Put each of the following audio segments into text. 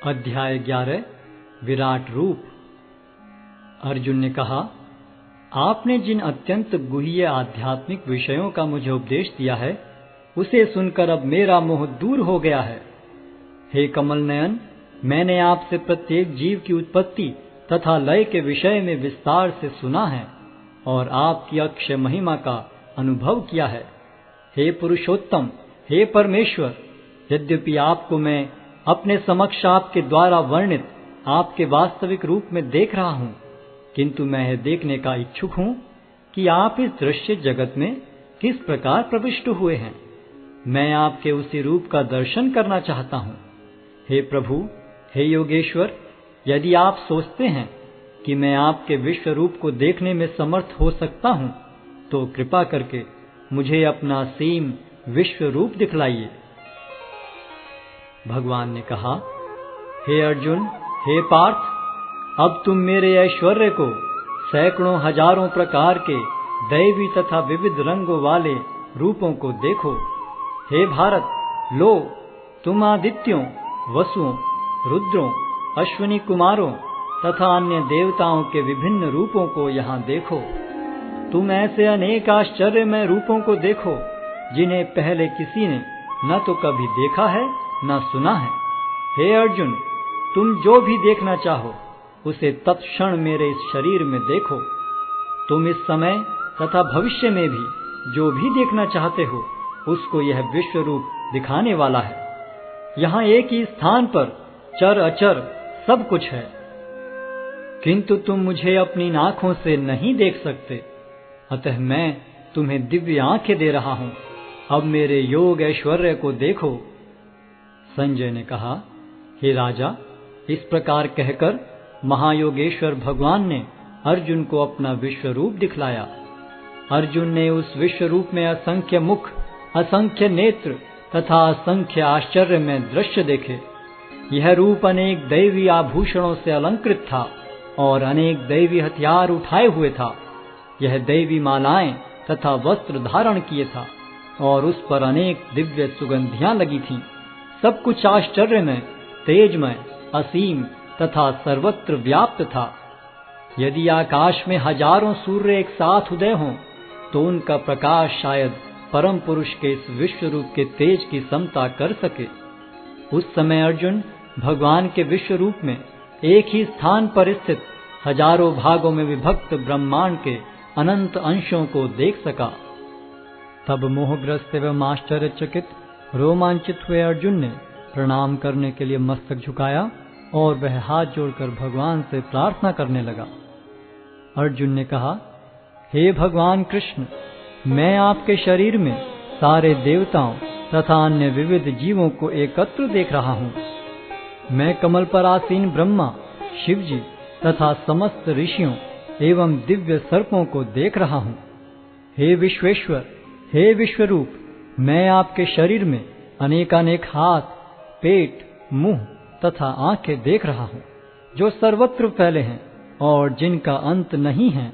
अध्याय 11 विराट रूप। अर्जुन ने कहा, आपने जिन अत्यंत गुह्य आध्यात्मिक विषयों का मुझे उपदेश दिया है, उसे सुनकर अब मेरा मोह दूर हो गया है। हे कमल नयन, मैंने आपसे प्रत्येक जीव की उत्पत्ति तथा लय के विषय में विस्तार से सुना है और आपकी अक्षय महिमा का अनुभव किया है। हे पुरुषोत्तम, हे परमेश्वर, यद्यपि आपको मैं अपने समक्ष आपके द्वारा वर्णित आपके वास्तविक रूप में देख रहा हूँ, किंतु मैं यह देखने का इच्छुक हूँ कि आप इस दृश्य जगत में किस प्रकार प्रविष्ट हुए हैं। मैं आपके उसी रूप का दर्शन करना चाहता हूँ। हे प्रभु, हे योगेश्वर, यदि आप सोचते हैं कि मैं आपके विश्व रूप को देखने में समर्थ हो सकता हूँ, तो कृपा करके मुझे अपना असीम विश्व रूप दिखलाइए। भगवान ने कहा, हे अर्जुन, हे पार्थ, अब तुम मेरे ऐश्वर्य को सैकड़ों हजारों प्रकार के दैवी तथा विविध रंगों वाले रूपों को देखो। हे भारत, लो, तुम आदित्यों, वसुओं, रुद्रों, अश्विनी कुमारों तथा अन्य देवताओं के विभिन्न रूपों को यहाँ देखो। तुम ऐसे अनेक आश्चर्यमय रूपों को देखो जिन्हें पहले किसी ने न तो कभी देखा है न सुना है। हे अर्जुन, तुम जो भी देखना चाहो उसे तत्क्षण मेरे इस शरीर में देखो। तुम इस समय तथा भविष्य में भी जो भी देखना चाहते हो उसको यह विश्व रूप दिखाने वाला है। यहाँ एक ही स्थान पर चर अचर सब कुछ है, किंतु तुम मुझे अपनी आंखों से नहीं देख सकते, अतः मैं तुम्हें दिव्य आंखें दे रहा हूँ। अब मेरे योग ऐश्वर्य को देखो। संजय ने कहा, हे राजा, इस प्रकार कहकर महायोगेश्वर भगवान ने अर्जुन को अपना विश्व रूप दिखलाया। अर्जुन ने उस विश्व रूप में असंख्य मुख, असंख्य नेत्र तथा असंख्य आश्चर्य में दृश्य देखे। यह रूप अनेक दैवी आभूषणों से अलंकृत था और अनेक दैवी हथियार उठाए हुए था। यह दैवी मालाएं तथा वस्त्र धारण किए था और उस पर अनेक दिव्य सुगंधियां लगी थीं। सब कुछ आश्चर्य में, तेजमय, असीम तथा सर्वत्र व्याप्त था। यदि आकाश में हजारों सूर्य एक साथ उदय हों, तो उनका प्रकाश शायद परम पुरुष के इस विश्व रूप के तेज की समता कर सके। उस समय अर्जुन भगवान के विश्व रूप में एक ही स्थान पर स्थित हजारों भागों में विभक्त ब्रह्मांड के अनंत अंशों को देख सका। तब मोहग्रस्त एवं आश्चर्यचकित रोमांचित हुए अर्जुन ने प्रणाम करने के लिए मस्तक झुकाया और वह हाथ जोड़कर भगवान से प्रार्थना करने लगा। अर्जुन ने कहा, हे भगवान कृष्ण, मैं आपके शरीर में सारे देवताओं तथा अन्य विविध जीवों को एकत्र देख रहा हूँ। मैं कमल पर आसीन ब्रह्मा, शिवजी तथा समस्त ऋषियों एवं दिव्य सर्पों को देख रहा हूँ। हे विश्वेश्वर, हे विश्वरूप, मैं आपके शरीर में अनेकानेक हाथ, पेट, मुंह तथा आंखें देख रहा हूँ, जो सर्वत्र फैले हैं और जिनका अंत नहीं है।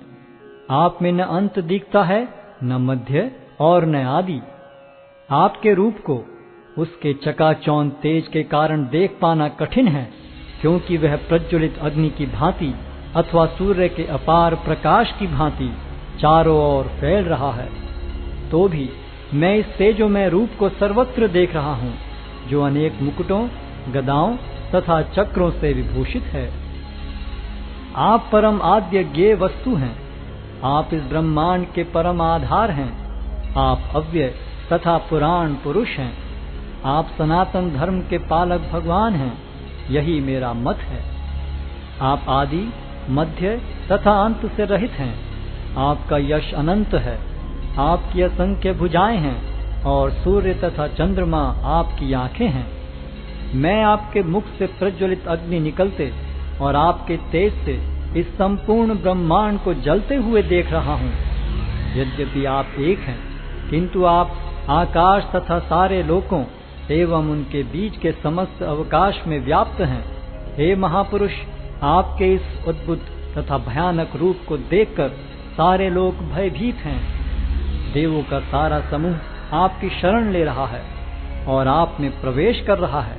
आप में न अंत दिखता है, न मध्य और न आदि। आपके रूप को उसके चकाचौंध तेज के कारण देख पाना कठिन है, क्योंकि वह प्रज्वलित अग्नि की भांति अथवा सूर्य के अपार प्रकाश की भांति चारों ओर फैल रहा है। तो भी मैं इस तेजोमय रूप को सर्वत्र देख रहा हूँ, जो अनेक मुकुटों, गदाओं तथा चक्रों से विभूषित है। आप परम आद्य ज्ञेय वस्तु हैं। आप इस ब्रह्मांड के परम आधार हैं। आप अव्यय तथा पुराण पुरुष हैं। आप सनातन धर्म के पालक भगवान हैं। यही मेरा मत है। आप आदि, मध्य तथा अंत से रहित हैं। आपका यश अनंत है। आपकी असंख्य भुजाएं हैं और सूर्य तथा चंद्रमा आपकी आंखें हैं। मैं आपके मुख से प्रज्वलित अग्नि निकलते और आपके तेज से इस संपूर्ण ब्रह्मांड को जलते हुए देख रहा हूँ। यद्यपि आप एक हैं, किंतु आप आकाश तथा सारे लोकों एवं उनके बीच के समस्त अवकाश में व्याप्त हैं। हे महापुरुष, आपके इस अद्भुत तथा भयानक रूप को देखकर सारे लोग भयभीत हैं। देवों का सारा समूह आपकी शरण ले रहा है और आप में प्रवेश कर रहा है।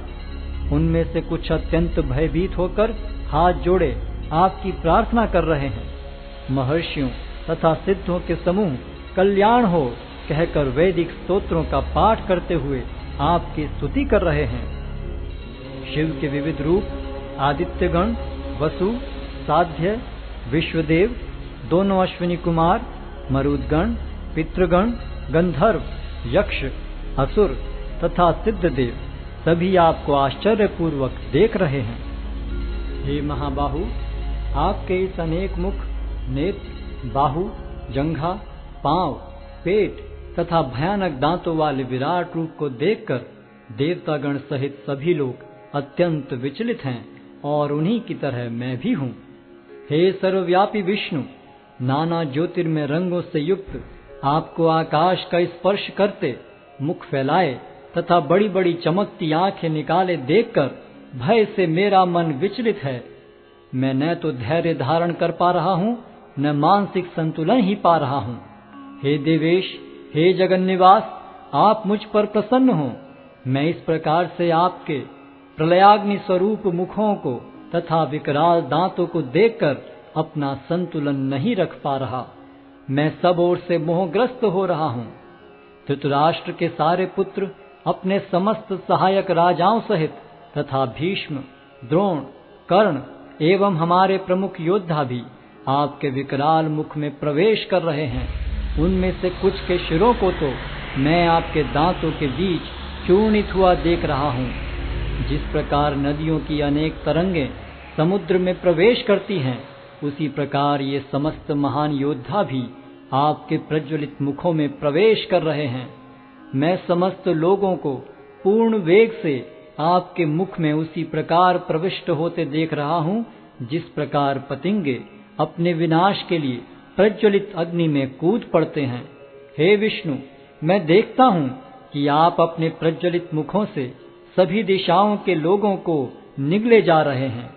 उनमें से कुछ अत्यंत भयभीत होकर हाथ जोड़े आपकी प्रार्थना कर रहे हैं। महर्षियों तथा सिद्धों के समूह कल्याण हो कहकर वैदिक स्तोत्रों का पाठ करते हुए आपकी स्तुति कर रहे हैं। शिव के विविध रूप आदित्यगण, वसु, साध्य, विश्वदेव, दोनों अश्विनी कुमार, मरुदगण, पितृगण, गंधर्व, यक्ष, असुर तथा सिद्धदेव सभी आपको आश्चर्यपूर्वक देख रहे हैं। हे महाबाहु, आपके इस अनेक मुख, नेत्र, बाहु, जंघा, पांव, पेट तथा भयानक दांतों वाले विराट रूप को देखकर देवतागण सहित सभी लोग अत्यंत विचलित हैं और उन्हीं की तरह मैं भी हूँ। हे सर्वव्यापी विष्णु, नाना ज्योतिर्मय रंगों से युक्त आपको आकाश का स्पर्श करते मुख फैलाए तथा बड़ी बड़ी चमकती आंखें निकाले देखकर भय से मेरा मन विचलित है। मैं न तो धैर्य धारण कर पा रहा हूँ, न मानसिक संतुलन ही पा रहा हूँ। हे देवेश, हे जगन्निवास, आप मुझ पर प्रसन्न हो। मैं इस प्रकार से आपके प्रलयाग्नि स्वरूप मुखों को तथा विकराल दांतों को देखकर अपना संतुलन नहीं रख पा रहा। मैं सब ओर से मोहग्रस्त हो रहा हूँ। धृतराष्ट्र के सारे पुत्र अपने समस्त सहायक राजाओं सहित तथा भीष्म, द्रोण, कर्ण एवं हमारे प्रमुख योद्धा भी आपके विकराल मुख में प्रवेश कर रहे हैं। उनमें से कुछ के शिरों को तो मैं आपके दांतों के बीच चूर्णित हुआ देख रहा हूँ। जिस प्रकार नदियों की अनेक तरंगें समुद्र में प्रवेश करती हैं, उसी प्रकार ये समस्त महान योद्धा भी आपके प्रज्वलित मुखों में प्रवेश कर रहे हैं। मैं समस्त लोगों को पूर्ण वेग से आपके मुख में उसी प्रकार प्रविष्ट होते देख रहा हूँ, जिस प्रकार पतंगे अपने विनाश के लिए प्रज्वलित अग्नि में कूद पड़ते हैं। हे विष्णु, मैं देखता हूँ कि आप अपने प्रज्वलित मुखों से सभी दिशाओं के लोगों को निगले जा रहे हैं।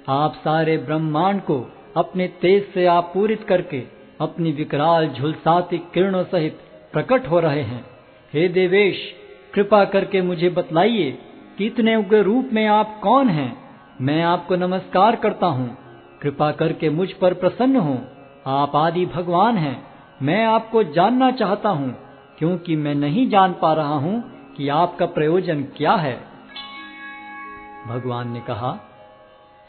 आप सारे ब्रह्मांड को अपने तेज से आपूरित करके अपनी विकराल झुलसाती किरणों सहित प्रकट हो रहे हैं। हे देवेश, कृपा करके मुझे बतलाइए कि इतने उग्र रूप में आप कौन हैं। मैं आपको नमस्कार करता हूँ, कृपा करके मुझ पर प्रसन्न हो। आप आदि भगवान हैं। मैं आपको जानना चाहता हूँ, क्योंकि मैं नहीं जान पा रहा हूँ कि आपका प्रयोजन क्या है। भगवान ने कहा,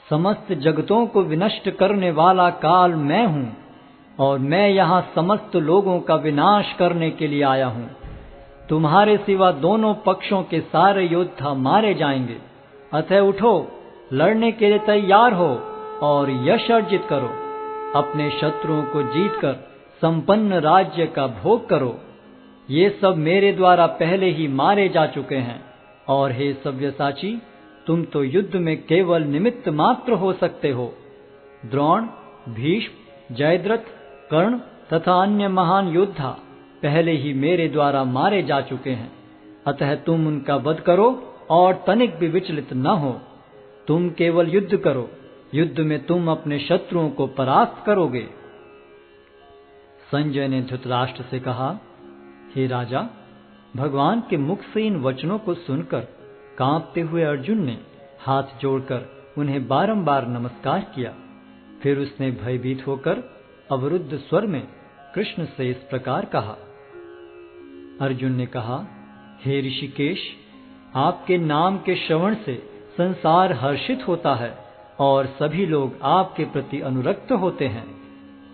समस्त जगतों को विनष्ट करने वाला काल मैं हूँ और मैं यहाँ समस्त लोगों का विनाश करने के लिए आया हूँ। तुम्हारे सिवा दोनों पक्षों के सारे योद्धा मारे जाएंगे। अतः उठो, लड़ने के लिए तैयार हो और यश अर्जित करो। अपने शत्रुओं को जीतकर संपन्न राज्य का भोग करो। ये सब मेरे द्वारा पहले ही मारे जा चुके हैं। और हे सव्यसाची, तुम तो युद्ध में केवल निमित्त मात्र हो सकते हो। द्रोण, भीष्म, जयद्रथ, कर्ण तथा अन्य महान योद्धा पहले ही मेरे द्वारा मारे जा चुके हैं। अतः तुम उनका वध करो और तनिक भी विचलित न हो। तुम केवल युद्ध करो। युद्ध में तुम अपने शत्रुओं को परास्त करोगे। संजय ने धृतराष्ट्र से कहा, हे राजा, भगवान के मुख से इन वचनों को सुनकर कांपते हुए अर्जुन ने हाथ जोड़कर उन्हें बारंबार नमस्कार किया। फिर उसने भयभीत होकर अवरुद्ध स्वर में कृष्ण से इस प्रकार कहा। अर्जुन ने कहा, हे ऋषिकेश, आपके नाम के श्रवण से संसार हर्षित होता है और सभी लोग आपके प्रति अनुरक्त होते हैं।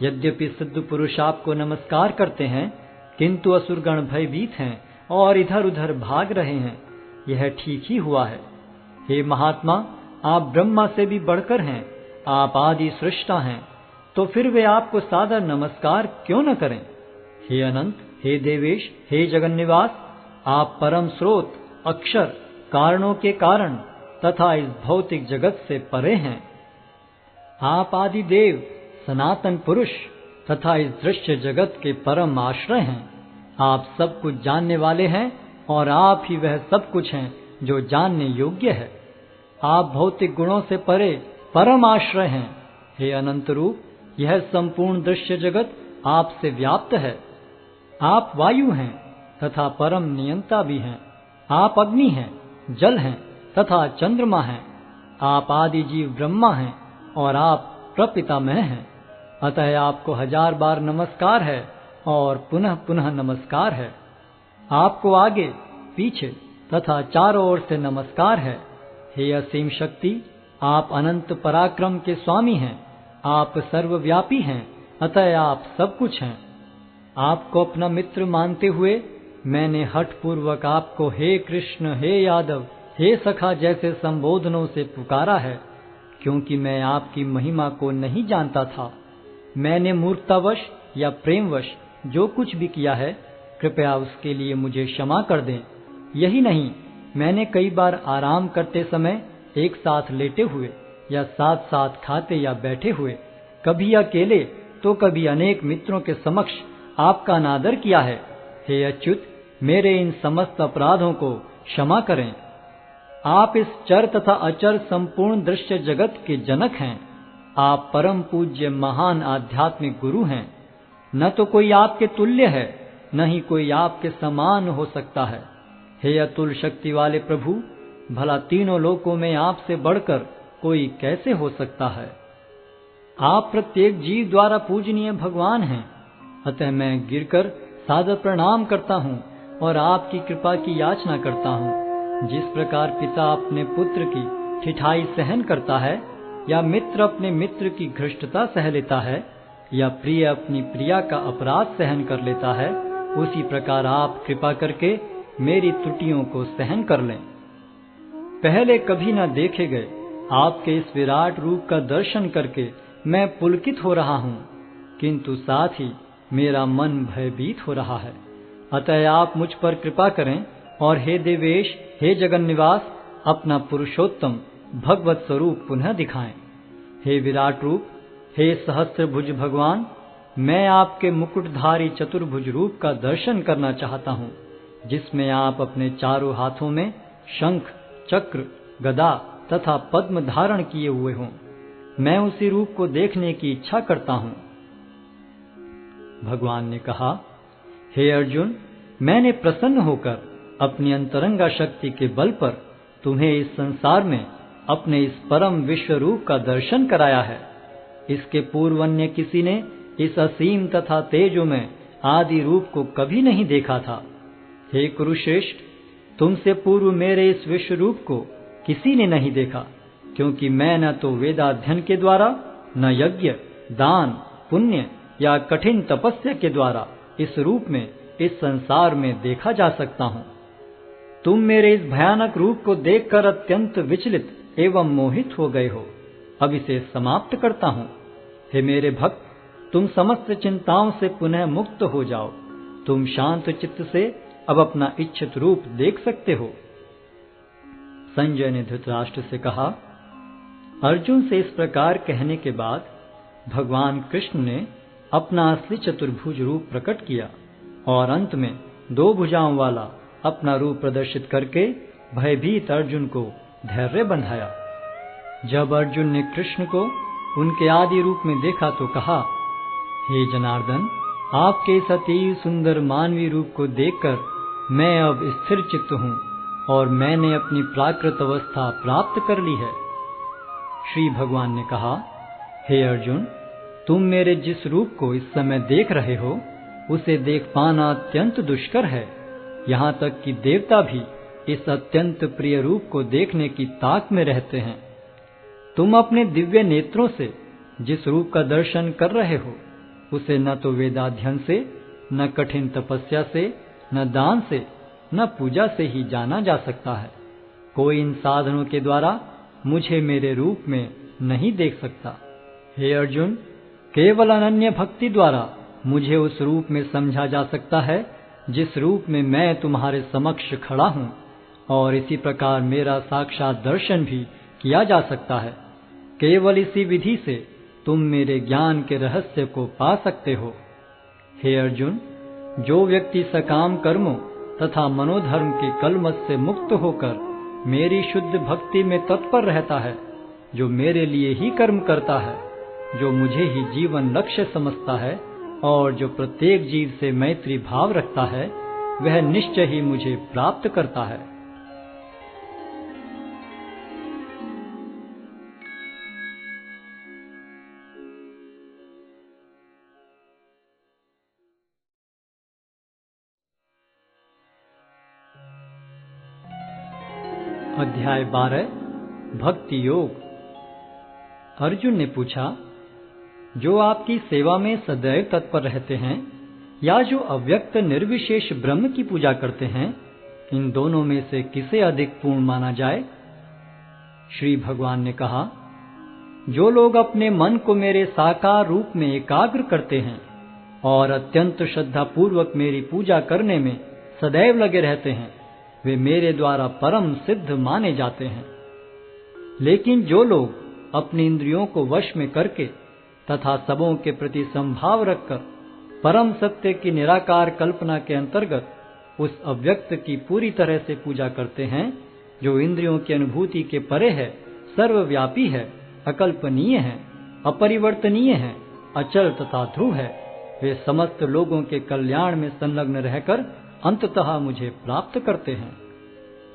यद्यपि सिद्ध पुरुष आपको नमस्कार करते हैं, किंतु असुरगण भयभीत हैं और इधर उधर भाग रहे हैं। यह ठीक ही हुआ है। हे महात्मा, आप ब्रह्मा से भी बढ़कर हैं। आप आदि सृष्टा हैं, तो फिर वे आपको सादर नमस्कार क्यों न करें। हे अनंत, हे देवेश, हे जगन्निवास, आप परम स्रोत, अक्षर, कारणों के कारण तथा इस भौतिक जगत से परे हैं। आप आदि देव, सनातन पुरुष तथा इस दृश्य जगत के परम आश्रय हैं। आप सब कुछ जानने वाले हैं और आप ही वह सब कुछ हैं जो जानने योग्य है। आप भौतिक गुणों से परे परम आश्रय हैं। हे अनंत रूप, यह संपूर्ण दृश्य जगत आपसे व्याप्त है। आप वायु हैं तथा परम नियंता भी हैं। आप अग्नि हैं, जल हैं तथा चंद्रमा हैं। आप आदि जीव ब्रह्मा हैं और आप प्रपितामह हैं। अतः आपको 1000 बार नमस्कार है और पुनः पुनः नमस्कार है। आपको आगे पीछे तथा चारों ओर से नमस्कार है। हे असीम शक्ति, आप अनंत पराक्रम के स्वामी हैं। आप सर्वव्यापी हैं, अतः आप सब कुछ हैं। आपको अपना मित्र मानते हुए मैंने हठ पूर्वक आपको हे कृष्ण, हे यादव, हे सखा जैसे संबोधनों से पुकारा है, क्योंकि मैं आपकी महिमा को नहीं जानता था। मैंने मूर्खतावश या प्रेमवश जो कुछ भी किया है, कृपया उसके लिए मुझे क्षमा कर दें। यही नहीं, मैंने कई बार आराम करते समय एक साथ लेटे हुए या साथ साथ खाते या बैठे हुए, कभी अकेले तो कभी अनेक मित्रों के समक्ष आपका अनादर किया है। हे अच्युत, मेरे इन समस्त अपराधों को क्षमा करें। आप इस चर तथा अचर संपूर्ण दृश्य जगत के जनक हैं। आप परम पूज्य महान आध्यात्मिक गुरु हैं। न तो कोई आपके तुल्य है, न ही कोई आपके समान हो सकता है। हे अतुल शक्ति वाले प्रभु, भला तीनों लोकों में आपसे बढ़कर कोई कैसे हो सकता है। आप प्रत्येक जीव द्वारा पूजनीय भगवान हैं। अतः मैं गिरकर सादर प्रणाम करता हूँ और आपकी कृपा की याचना करता हूँ। जिस प्रकार पिता अपने पुत्र की ठिठाई सहन करता है, या मित्र अपने मित्र की घृष्टता सह लेता है, या प्रिय अपनी प्रिया का अपराध सहन कर लेता है, उसी प्रकार आप कृपा करके मेरी त्रुटियों को सहन कर लें। पहले कभी न देखे गए आपके इस विराट रूप का दर्शन करके मैं पुलकित हो रहा हूँ, किंतु साथ ही मेरा मन भयभीत हो रहा है। अतः आप मुझ पर कृपा करें और हे देवेश, हे जगन्निवास, अपना पुरुषोत्तम भगवत स्वरूप पुनः दिखाएं। हे विराट रूप, हे सहस्त्रभुज भगवान, मैं आपके मुकुटधारी चतुर्भुज रूप का दर्शन करना चाहता हूँ, जिसमें आप अपने चारों हाथों में शंख, चक्र, गदा तथा पद्म धारण किए हुए हों। मैं उसी रूप को देखने की इच्छा करता हूँ। भगवान ने कहा, हे अर्जुन, मैंने प्रसन्न होकर अपनी अंतरंगा शक्ति के बल पर तुम्हें इस संसार में अपने इस परम विश्व रूप का दर्शन कराया है। इसके पूर्व अन्य किसी ने इस असीम तथा तेजोमय आदि रूप को कभी नहीं देखा था। हे कुरुश्रेष्ठ, तुमसे पूर्व मेरे इस विश्व रूप को किसी ने नहीं देखा, क्योंकि मैं न तो वेदाध्ययन के द्वारा, न यज्ञ, दान, पुण्य या कठिन तपस्या के द्वारा इस रूप में इस संसार में देखा जा सकता हूँ। तुम मेरे इस भयानक रूप को देखकर अत्यंत विचलित एवं मोहित हो गए हो। अब इसे समाप्त करता हूँ। हे मेरे भक्त, तुम समस्त चिंताओं से पुनः मुक्त हो जाओ। तुम शांत चित्त से अब अपना इच्छित रूप देख सकते हो। संजय ने धृतराष्ट्र से कहा। अर्जुन से इस प्रकार कहने के बाद भगवान कृष्ण ने अपना असली चतुर्भुज रूप प्रकट किया और अंत में 2 भुजाओं वाला अपना रूप प्रदर्शित करके भयभीत अर्जुन को धैर्य बंधाया। जब अर्जुन ने कृष्ण को उनके आदि रूप में देखा तो कहा, हे जनार्दन, आपके इस अति सुंदर मानवीय रूप को देखकर मैं अब स्थिर चित्त हूँ और मैंने अपनी प्राकृत अवस्था प्राप्त कर ली है। श्री भगवान ने कहा, हे अर्जुन, तुम मेरे जिस रूप को इस समय देख रहे हो, उसे देख पाना अत्यंत दुष्कर है। यहाँ तक कि देवता भी इस अत्यंत प्रिय रूप को देखने की ताक में रहते हैं। तुम अपने दिव्य नेत्रों से जिस रूप का दर्शन कर रहे हो, उसे न तो वेदाध्ययन से, न कठिन तपस्या से, न दान से, न पूजा से ही जाना जा सकता है। कोई इन साधनों के द्वारा मुझे मेरे रूप में नहीं देख सकता। हे अर्जुन, केवल अनन्य भक्ति द्वारा मुझे उस रूप में समझा जा सकता है जिस रूप में मैं तुम्हारे समक्ष खड़ा हूँ, और इसी प्रकार मेरा साक्षात दर्शन भी किया जा सकता है। केवल इसी विधि से तुम मेरे ज्ञान के रहस्य को पा सकते हो। हे अर्जुन, जो व्यक्ति सकाम कर्मों तथा मनोधर्म के कलमश से मुक्त होकर मेरी शुद्ध भक्ति में तत्पर रहता है, जो मेरे लिए ही कर्म करता है, जो मुझे ही जीवन लक्ष्य समझता है और जो प्रत्येक जीव से मैत्री भाव रखता है, वह निश्चय ही मुझे प्राप्त करता है। अध्याय 12 भक्ति योग। अर्जुन ने पूछा, जो आपकी सेवा में सदैव तत्पर रहते हैं या जो अव्यक्त निर्विशेष ब्रह्म की पूजा करते हैं, इन दोनों में से किसे अधिक पूर्ण माना जाए? श्री भगवान ने कहा, जो लोग अपने मन को मेरे साकार रूप में एकाग्र करते हैं और अत्यंत श्रद्धा पूर्वक मेरी पूजा करने में सदैव लगे रहते हैं, वे मेरे द्वारा परम सिद्ध माने जाते हैं। लेकिन जो लोग अपनी इंद्रियों को वश में करके तथा सबों के प्रति संभाव रखकर परम सत्य की निराकार कल्पना के अंतर्गत उस अव्यक्त की पूरी तरह से पूजा करते हैं, जो इंद्रियों की अनुभूति के परे है, सर्वव्यापी है, अकल्पनीय है, अपरिवर्तनीय है, अचल तथा ध्रुव है, वे समस्त लोगों के कल्याण में संलग्न रहकर अंततः मुझे प्राप्त करते हैं।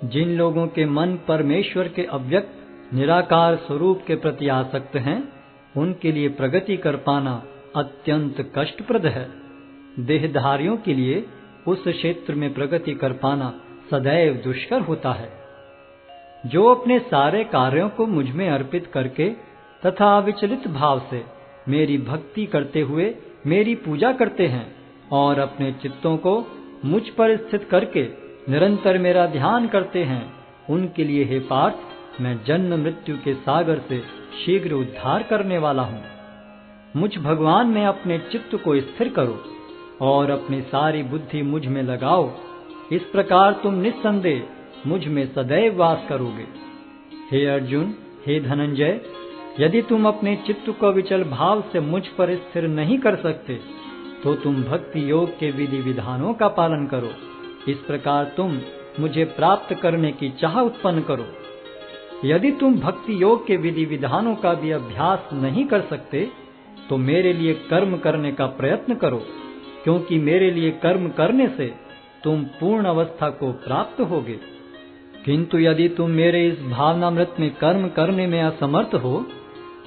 जिन लोगों के मन परमेश्वर के अव्यक्त निराकार स्वरूप के प्रति आसक्त हैं, उनके लिए प्रगति कर पाना अत्यंत कष्टप्रद है। देहधारियों के लिए उस क्षेत्र में प्रगति कर पाना सदैव दुष्कर होता है। जो अपने सारे कार्यों को मुझ में अर्पित करके तथा अविचलित भाव से मेरी भक्ति करते हुए मेरी पूजा करते हैं और अपने चित्तों को मुझ पर स्थित करके निरंतर मेरा ध्यान करते हैं, उनके लिए हे पार्थ, मैं जन्म मृत्यु के सागर से शीघ्र उद्धार करने वाला हूँ। मुझ भगवान में अपने चित्त को स्थिर करो और अपनी सारी बुद्धि मुझ में लगाओ। इस प्रकार तुम निस्संदेह मुझ में सदैव वास करोगे। हे अर्जुन, हे धनंजय, यदि तुम अपने चित्त को विचल भाव से मुझ पर स्थिर नहीं कर सकते, तो तुम भक्ति योग के विधि विधानों का पालन करो। इस प्रकार तुम मुझे प्राप्त करने की चाह उत्पन्न करो। यदि तुम भक्ति योग के विधि विधानों का भी अभ्यास नहीं कर सकते, तो मेरे लिए कर्म करने का प्रयत्न करो, क्योंकि मेरे लिए कर्म करने से तुम पूर्ण अवस्था को प्राप्त होगे। किंतु यदि तुम मेरे इस भावनामृत में कर्म करने में असमर्थ हो,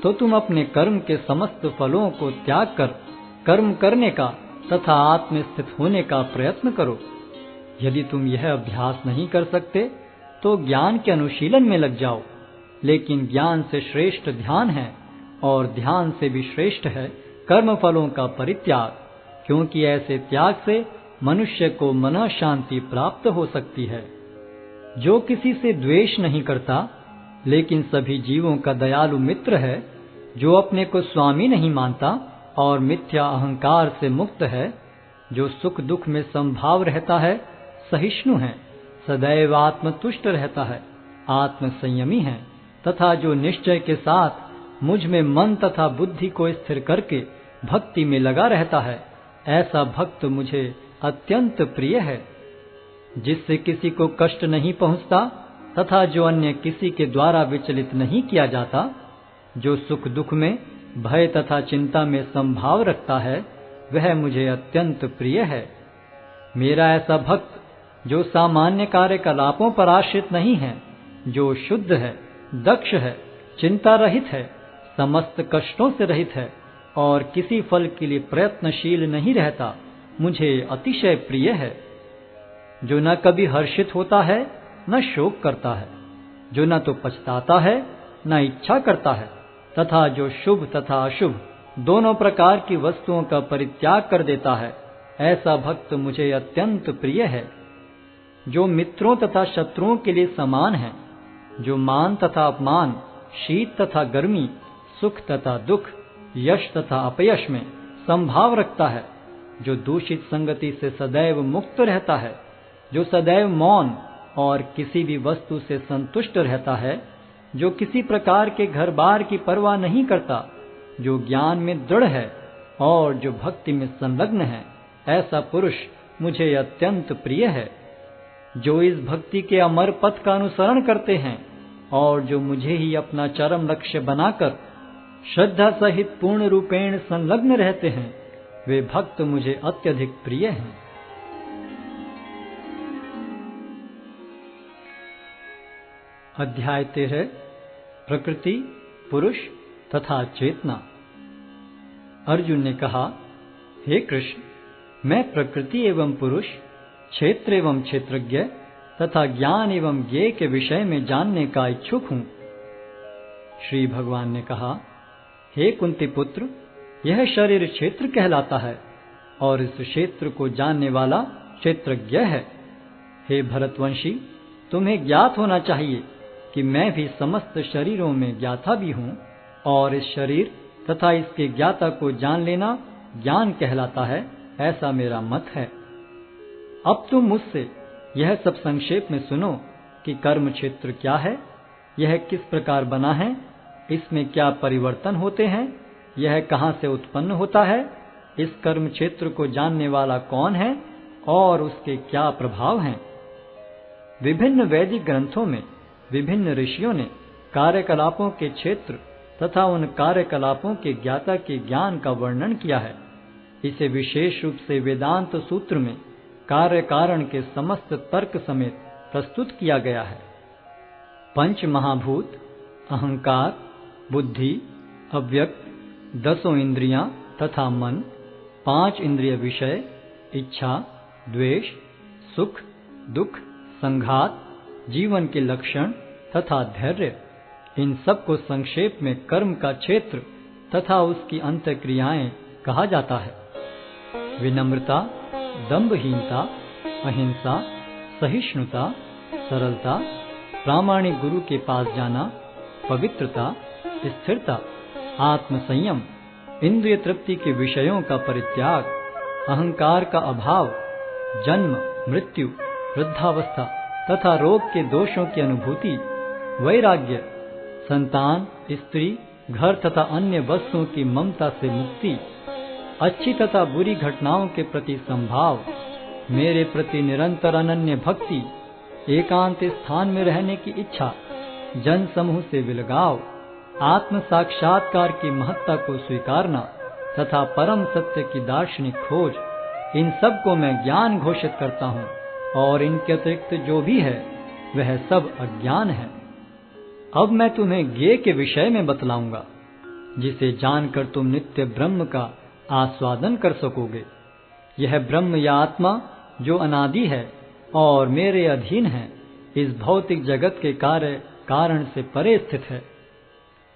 तो तुम अपने कर्म के समस्त फलों को त्याग कर कर्म करने का तथा आत्मस्थित होने का प्रयत्न करो। यदि तुम यह अभ्यास नहीं कर सकते, तो ज्ञान के अनुशीलन में लग जाओ। लेकिन ज्ञान से श्रेष्ठ ध्यान है और ध्यान से भी श्रेष्ठ है कर्म फलों का परित्याग, क्योंकि ऐसे त्याग से मनुष्य को मन शांति प्राप्त हो सकती है। जो किसी से द्वेष नहीं करता, लेकिन सभी जीवों का दयालु मित्र है, जो अपने को स्वामी नहीं मानता और मिथ्या अहंकार से मुक्त है, जो सुख दुख में संभाव रहता है, सहिष्णु है, सदैव आत्मतुष्ट रहता है, आत्म संयमी है, तथा जो निश्चय के साथ मुझ में मन तथा बुद्धि को स्थिर करके भक्ति में लगा रहता है, ऐसा भक्त मुझे अत्यंत प्रिय है। जिससे किसी को कष्ट नहीं पहुंचता तथा जो अन्य किसी के द्वारा विचलित नहीं किया जाता, जो सुख दुख में भय तथा चिंता में संभाव रखता है, वह मुझे अत्यंत प्रिय है। मेरा ऐसा भक्त जो सामान्य कार्यकलापों पर आश्रित नहीं है, जो शुद्ध है, दक्ष है, चिंता रहित है, समस्त कष्टों से रहित है और किसी फल के लिए प्रयत्नशील नहीं रहता, मुझे अतिशय प्रिय है। जो न कभी हर्षित होता है न शोक करता है, जो न तो पछताता है न इच्छा करता है, तथा जो शुभ तथा अशुभ दोनों प्रकार की वस्तुओं का परित्याग कर देता है, ऐसा भक्त मुझे अत्यंत प्रिय है। जो मित्रों तथा शत्रुओं के लिए समान है, जो मान तथा अपमान, शीत तथा गर्मी, सुख तथा दुख, यश तथा अपयश में संभाव रखता है, जो दूषित संगति से सदैव मुक्त रहता है, जो सदैव मौन और किसी भी वस्तु से संतुष्ट रहता है, जो किसी प्रकार के घर बार की परवाह नहीं करता, जो ज्ञान में दृढ़ है और जो भक्ति में संलग्न है, ऐसा पुरुष मुझे अत्यंत प्रिय है। जो इस भक्ति के अमर पथ का अनुसरण करते हैं और जो मुझे ही अपना चरम लक्ष्य बनाकर श्रद्धा सहित पूर्ण रूपेण संलग्न रहते हैं, वे भक्त मुझे अत्यधिक प्रिय हैं। अध्याय 13 प्रकृति, पुरुष तथा चेतना। अर्जुन ने कहा, हे कृष्ण, मैं प्रकृति एवं पुरुष, क्षेत्र एवं क्षेत्रज्ञ, तथा ज्ञान एवं ज्ञेय के विषय में जानने का इच्छुक हूँ। श्री भगवान ने कहा, हे कुंती पुत्र, यह शरीर क्षेत्र कहलाता है और इस क्षेत्र को जानने वाला क्षेत्रज्ञ है। हे भरतवंशी, तुम्हें ज्ञात होना चाहिए कि मैं भी समस्त शरीरों में ज्ञाता भी हूँ और इस शरीर तथा इसके ज्ञाता को जान लेना ज्ञान कहलाता है, ऐसा मेरा मत है। अब तुम मुझसे यह सब संक्षेप में सुनो कि कर्म क्षेत्र क्या है, यह किस प्रकार बना है, इसमें क्या परिवर्तन होते हैं, यह कहाँ से उत्पन्न होता है, इस कर्म क्षेत्र को जानने वाला कौन है और उसके क्या प्रभाव हैं। विभिन्न वैदिक ग्रंथों में विभिन्न ऋषियों ने कार्यकलापों के क्षेत्र तथा उन कार्यकलापों के ज्ञाता के ज्ञान का वर्णन किया है। इसे विशेष रूप से वेदांत सूत्र में कार्य कारण के समस्त तर्क समेत प्रस्तुत किया गया है। पंच महाभूत, अहंकार, बुद्धि, अव्यक्त, 10 इंद्रियां तथा मन, 5 इंद्रिय विषय, इच्छा, द्वेष, सुख, दुख, संघात, जीवन के लक्षण तथा धैर्य, इन सब को संक्षेप में कर्म का क्षेत्र तथा उसकी अंतःक्रियाएं कहा जाता है। विनम्रता, दंभहीनता, अहिंसा, सहिष्णुता, सरलता, प्रामाणिक गुरु के पास जाना, पवित्रता, स्थिरता, आत्मसंयम, इंद्रिय तृप्ति के विषयों का परित्याग, अहंकार का अभाव, जन्म, मृत्यु, वृद्धावस्था तथा रोग के दोषों की अनुभूति, वैराग्य, संतान, स्त्री, घर तथा अन्य वस्तुओं की ममता से मुक्ति, अच्छी तथा बुरी घटनाओं के प्रति संभाव, मेरे प्रति निरंतर अनन्य भक्ति, एकांत स्थान में रहने की इच्छा, जन समूह से विलगाव, आत्म साक्षात्कार की महत्ता को स्वीकारना तथा परम सत्य की दार्शनिक खोज, इन सब को मैं ज्ञान घोषित करता हूँ और इनके अतिरिक्त जो भी है वह सब अज्ञान है। अब मैं तुम्हें ज्ञेय के विषय में बतलाऊंगा, जिसे जानकर तुम नित्य ब्रह्म का आस्वादन कर सकोगे। यह ब्रह्म या आत्मा जो अनादि है और मेरे अधीन है, इस भौतिक जगत के कार्य कारण से परे स्थित है।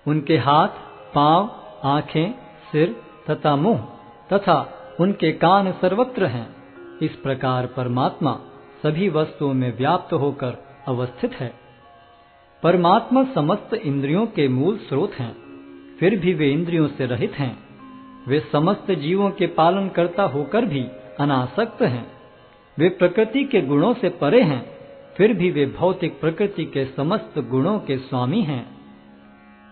उनके हाथ, पांव, आंखें, सिर तथा मुंह तथा उनके कान सर्वत्र हैं। इस प्रकार परमात्मा सभी वस्तुओं में व्याप्त होकर अवस्थित है। परमात्मा समस्त इंद्रियों के मूल स्रोत हैं, फिर भी वे इंद्रियों से रहित हैं। वे समस्त जीवों के पालन करता होकर भी अनासक्त हैं। वे प्रकृति के गुणों से परे हैं, फिर भी वे भौतिक प्रकृति के समस्त गुणों के स्वामी हैं।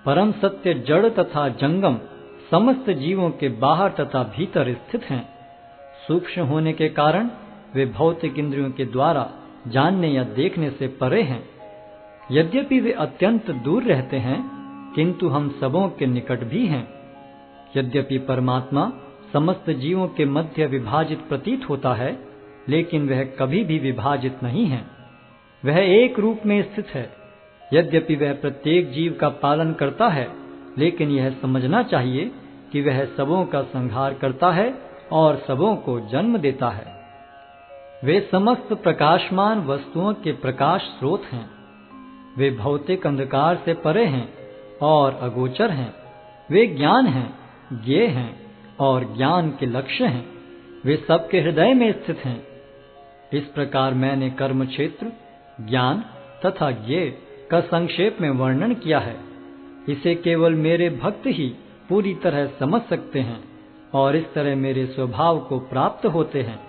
परम सत्य जड़ तथा जंगम समस्त जीवों के बाहर तथा भीतर स्थित हैं। सूक्ष्म होने के कारण वे भौतिक इंद्रियों के द्वारा जानने या देखने से परे हैं। यद्यपि वे अत्यंत दूर रहते हैं, किंतु हम सबों के निकट भी हैं। यद्यपि परमात्मा समस्त जीवों के मध्य विभाजित प्रतीत होता है, लेकिन वह कभी भी विभाजित नहीं है। वह एक रूप में स्थित है। यद्यपि वह प्रत्येक जीव का पालन करता है, लेकिन यह समझना चाहिए कि वह सबों का संहार करता है और सबों को जन्म देता है। वे समस्त प्रकाशमान वस्तुओं के प्रकाश स्रोत हैं। वे भौतिक अंधकार से परे हैं और अगोचर हैं। वे ज्ञान हैं, ज्ञेय हैं और ज्ञान के लक्ष्य हैं। वे सबके हृदय में स्थित हैं। इस प्रकार मैंने कर्म क्षेत्र, ज्ञान तथा ज्ञेय का संक्षेप में वर्णन किया है। इसे केवल मेरे भक्त ही पूरी तरह समझ सकते हैं और इस तरह मेरे स्वभाव को प्राप्त होते हैं।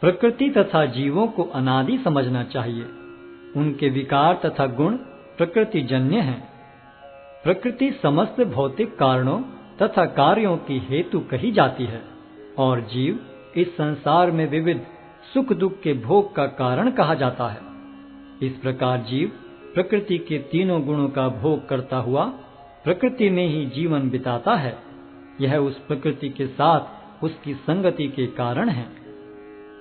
प्रकृति तथा जीवों को अनादि समझना चाहिए। उनके विकार तथा गुण प्रकृति जन्य हैं। प्रकृति समस्त भौतिक कारणों तथा कार्यों की हेतु कही जाती है और जीव इस संसार में विविध सुख दुख के भोग का कारण कहा जाता है। इस प्रकार जीव प्रकृति के तीनों गुणों का भोग करता हुआ प्रकृति में ही जीवन बिताता है। यह उस प्रकृति के साथ उसकी संगति के कारण है।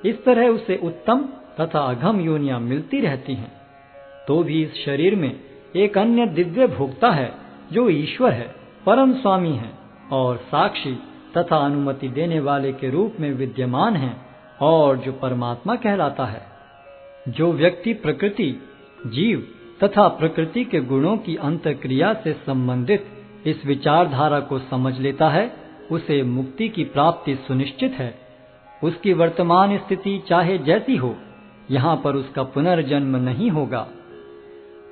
इस तरह उसे उत्तम तथा अघम योनियां मिलती रहती हैं। तो भी इस शरीर में एक अन्य दिव्य भोक्ता है जो ईश्वर है, परम स्वामी है और साक्षी तथा अनुमति देने वाले के रूप में विद्यमान है और जो परमात्मा कहलाता है। जो व्यक्ति प्रकृति, जीव तथा प्रकृति के गुणों की अंतःक्रिया से संबंधित इस विचारधारा को समझ लेता है, उसे मुक्ति की प्राप्ति सुनिश्चित है। उसकी वर्तमान स्थिति चाहे जैसी हो, यहाँ पर उसका पुनर्जन्म नहीं होगा।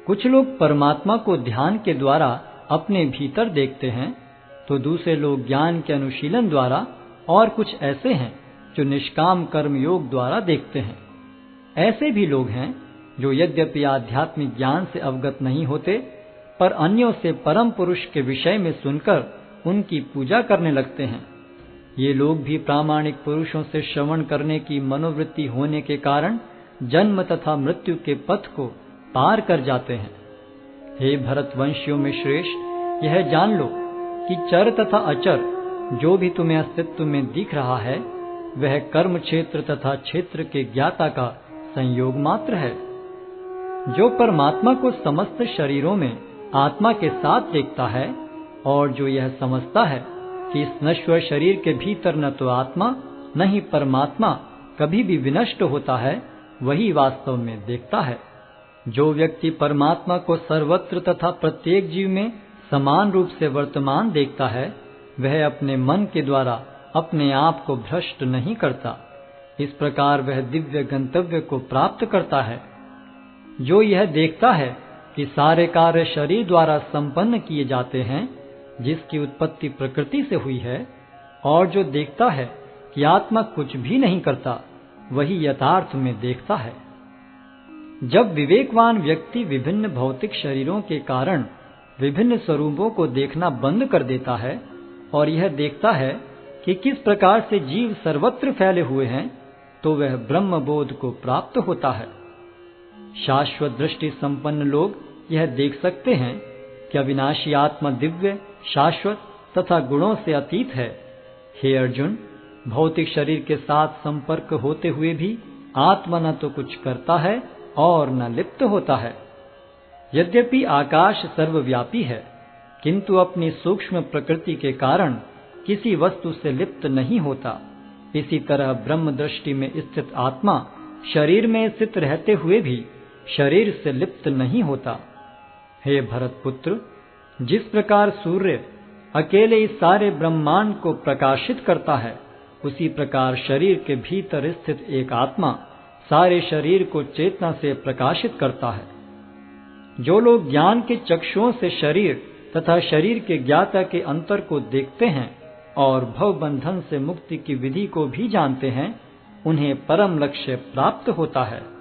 कुछ लोग परमात्मा को ध्यान के द्वारा अपने भीतर देखते हैं, तो दूसरे लोग ज्ञान के अनुशीलन द्वारा, और कुछ ऐसे हैं जो निष्काम कर्म योग द्वारा देखते हैं। ऐसे भी लोग हैं जो यद्यपि आध्यात्मिक ज्ञान से अवगत नहीं होते, पर अन्यों से परम पुरुष के विषय में सुनकर उनकी पूजा करने लगते हैं। ये लोग भी प्रामाणिक पुरुषों से श्रवण करने की मनोवृत्ति होने के कारण जन्म तथा मृत्यु के पथ को पार कर जाते हैं। हे भरतवंशियों में श्रेष्ठ, यह जान लो कि चर तथा अचर जो भी तुम्हें अस्तित्व में दिख रहा है, वह कर्म क्षेत्र तथा क्षेत्र के ज्ञाता का संयोग मात्र है। जो परमात्मा को समस्त शरीरों में आत्मा के साथ देखता है, और जो यह समझता है कि इस नश्वर शरीर के भीतर न तो आत्मा न ही परमात्मा कभी भी विनष्ट होता है, वही वास्तव में देखता है। जो व्यक्ति परमात्मा को सर्वत्र तथा प्रत्येक जीव में समान रूप से वर्तमान देखता है, वह अपने मन के द्वारा अपने आप को भ्रष्ट नहीं करता। इस प्रकार वह दिव्य गंतव्य को प्राप्त करता है। जो यह देखता है कि सारे कार्य शरीर द्वारा संपन्न किए जाते हैं, जिसकी उत्पत्ति प्रकृति से हुई है, और जो देखता है कि आत्मा कुछ भी नहीं करता, वही यथार्थ में देखता है। जब विवेकवान व्यक्ति विभिन्न भौतिक शरीरों के कारण विभिन्न स्वरूपों को देखना बंद कर देता है, और यह देखता है कि किस प्रकार से जीव सर्वत्र फैले हुए हैं, तो वह ब्रह्म बोध को प्राप्त होता है। शाश्वत दृष्टि संपन्न लोग यह देख सकते हैं कि अविनाशी आत्मा दिव्य, शाश्वत तथा गुणों से अतीत है। हे अर्जुन, भौतिक शरीर के साथ संपर्क होते हुए भी आत्मा न तो कुछ करता है और न लिप्त होता है। यद्यपि आकाश सर्वव्यापी है, किंतु अपनी सूक्ष्म प्रकृति के कारण किसी वस्तु से लिप्त नहीं होता। इसी तरह ब्रह्म दृष्टि में स्थित आत्मा शरीर में स्थित रहते हुए भी शरीर से लिप्त नहीं होता। हे भरतपुत्र, जिस प्रकार सूर्य अकेले इस सारे ब्रह्मांड को प्रकाशित करता है, उसी प्रकार शरीर के भीतर स्थित एक आत्मा सारे शरीर को चेतना से प्रकाशित करता है। जो लोग ज्ञान के चक्षुओं से शरीर तथा शरीर के ज्ञाता के अंतर को देखते हैं और भव बंधन से मुक्ति की विधि को भी जानते हैं, उन्हें परम लक्ष्य प्राप्त होता है।